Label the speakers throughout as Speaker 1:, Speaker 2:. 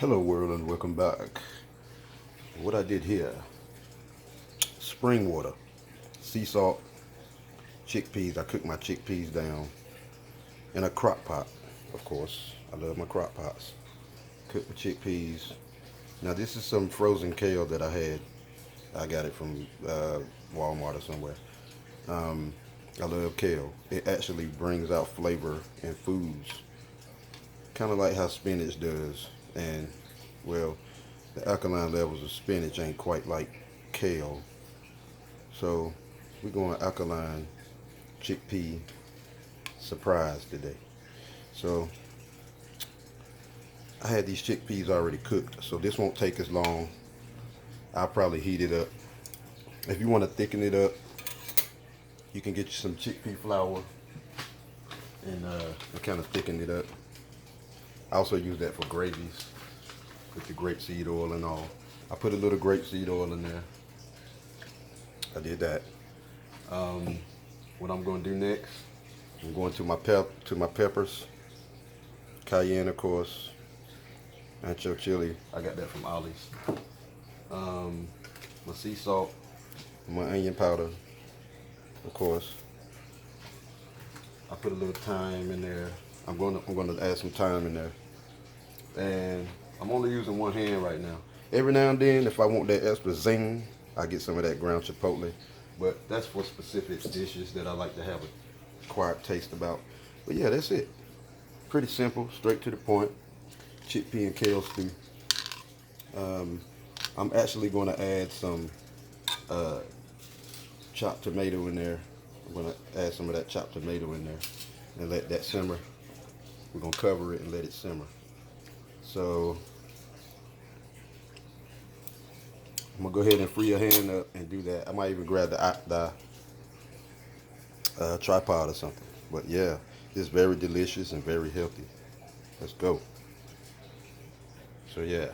Speaker 1: Hello world and welcome back. What I did here, spring water, sea salt, chickpeas. I cooked my chickpeas down in a crock pot, of course. I love my crock pots. Cooked the chickpeas. Now this is some frozen kale that I had. I got it from Walmart or somewhere. I love kale. It actually brings out flavor in foods, kind of like how spinach does. And well, the alkaline levels of spinach ain't quite like kale. So we're going alkaline chickpea surprise today. So I had these chickpeas already cooked, so this won't take as long. I'll probably heat it up. If you want to thicken it up, you can get you some chickpea flour and kind of thicken it up. I also use that for gravies with the grapeseed oil and all. I put a little grapeseed oil in there. I did that. What I'm going to do next, I'm going to my peppers, cayenne of course, ancho chili. I got that from Ollie's. My sea salt, my onion powder, of course. I put a little thyme in there. I'm going to add some thyme in there, and I'm only using one hand right now. Every now and then, if I want that extra zing, I get some of that ground chipotle, but that's for specific dishes that I like to have a quiet taste about. But yeah, that's it. Pretty simple, straight to the point. Chickpea and kale stew. I'm actually going to add some chopped tomato in there. I'm going to add some of that chopped tomato in there and let that simmer. We're going to cover it and let it simmer. So I'm going to go ahead and free your hand up and do that. I might even grab the tripod or something. But yeah, it's very delicious and very healthy. Let's go. So yeah,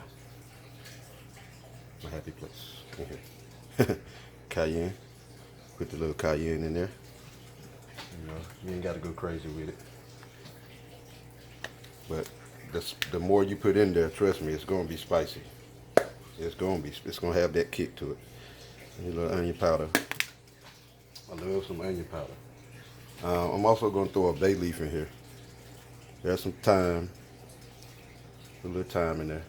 Speaker 1: my happy place. Cayenne. Put the little cayenne in there. You know, you ain't got to go crazy with it. But the more you put in there, trust me, it's going to be spicy. It's going to have that kick to it. And a little onion powder. I love some onion powder. I'm also going to throw a bay leaf in here. There's some thyme. A little thyme in there.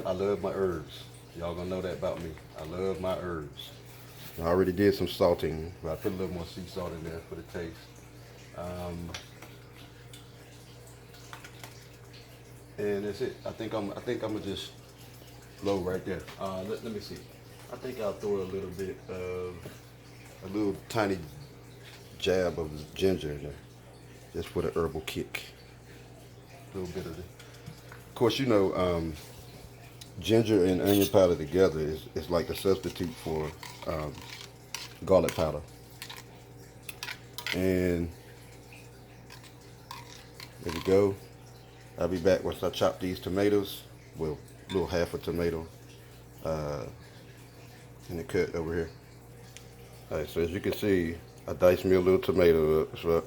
Speaker 1: I love my herbs. Y'all gonna know that about me. I love my herbs. I already did some salting, but I put a little more sea salt in there for the taste. And that's it. I think I'm gonna just blow right there. Let me see. I think I'll throw a little tiny jab of ginger in there, just for the herbal kick. A little bit of it. Of course, you know, ginger and onion powder together is like a substitute for garlic powder. And there we go. I'll be back once I chop these tomatoes. Well, a little half a tomato in the cut over here. Alright, so as you can see, I diced me a little tomato up. So,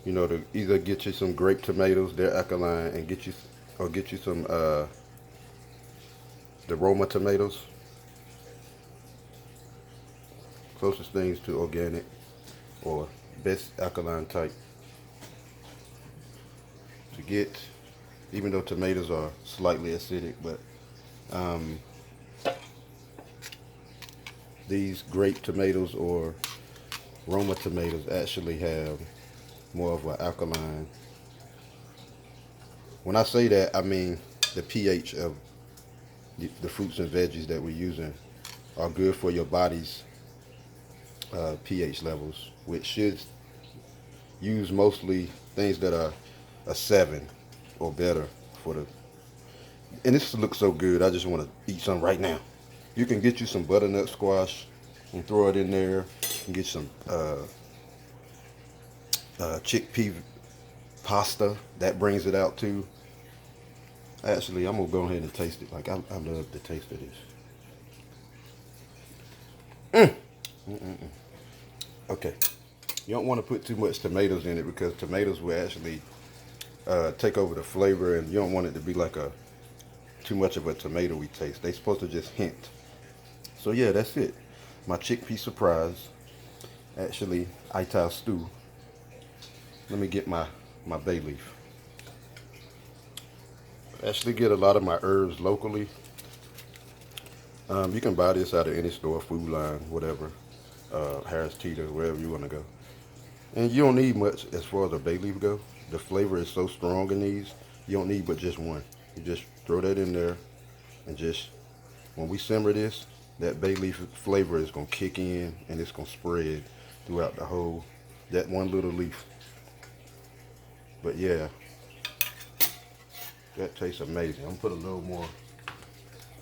Speaker 1: you know, to either get you some grape tomatoes, they're alkaline, and get you some the Roma tomatoes. Closest things to organic or best alkaline type to get, even though tomatoes are slightly acidic, but these grape tomatoes or Roma tomatoes actually have more of an alkaline. When I say that, I mean the pH of the fruits and veggies that we're using are good for your body's pH levels, which should use mostly things that are a 7 or better for the. And this looks so good, I just want to eat some right now. You can get you some butternut squash and throw it in there. You can get some chickpea pasta, that brings it out too. Actually, I'm gonna go ahead and taste it. Like I love the taste of this. Okay, you don't want to put too much tomatoes in it because tomatoes will actually take over the flavor, and you don't want it to be like a too much of a tomatoey taste. They supposed to just hint. So yeah, that's it. My chickpea surprise. Actually, iTaL stew. Let me get my bay leaf. Actually get a lot of my herbs locally. You can buy this out of any store, Food Line, whatever, Harris Teeter, wherever you want to go. And you don't need much as far as the bay leaf go. The flavor is so strong in these, you don't need but just one. You just throw that in there, and just, when we simmer this, that bay leaf flavor is going to kick in, and it's going to spread throughout the whole, that one little leaf. But yeah, that tastes amazing. I'm going to put a little more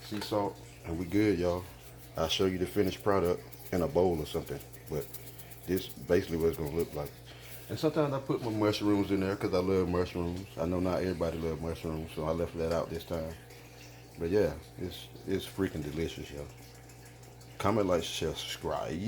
Speaker 1: sea salt, and we good, y'all. I'll show you the finished product in a bowl or something, but this basically what it's gonna look like. And sometimes I put my mushrooms in there because I love mushrooms. I know not everybody loves mushrooms, so I left that out this time. But yeah, it's freaking delicious, y'all. Comment, like, share, subscribe.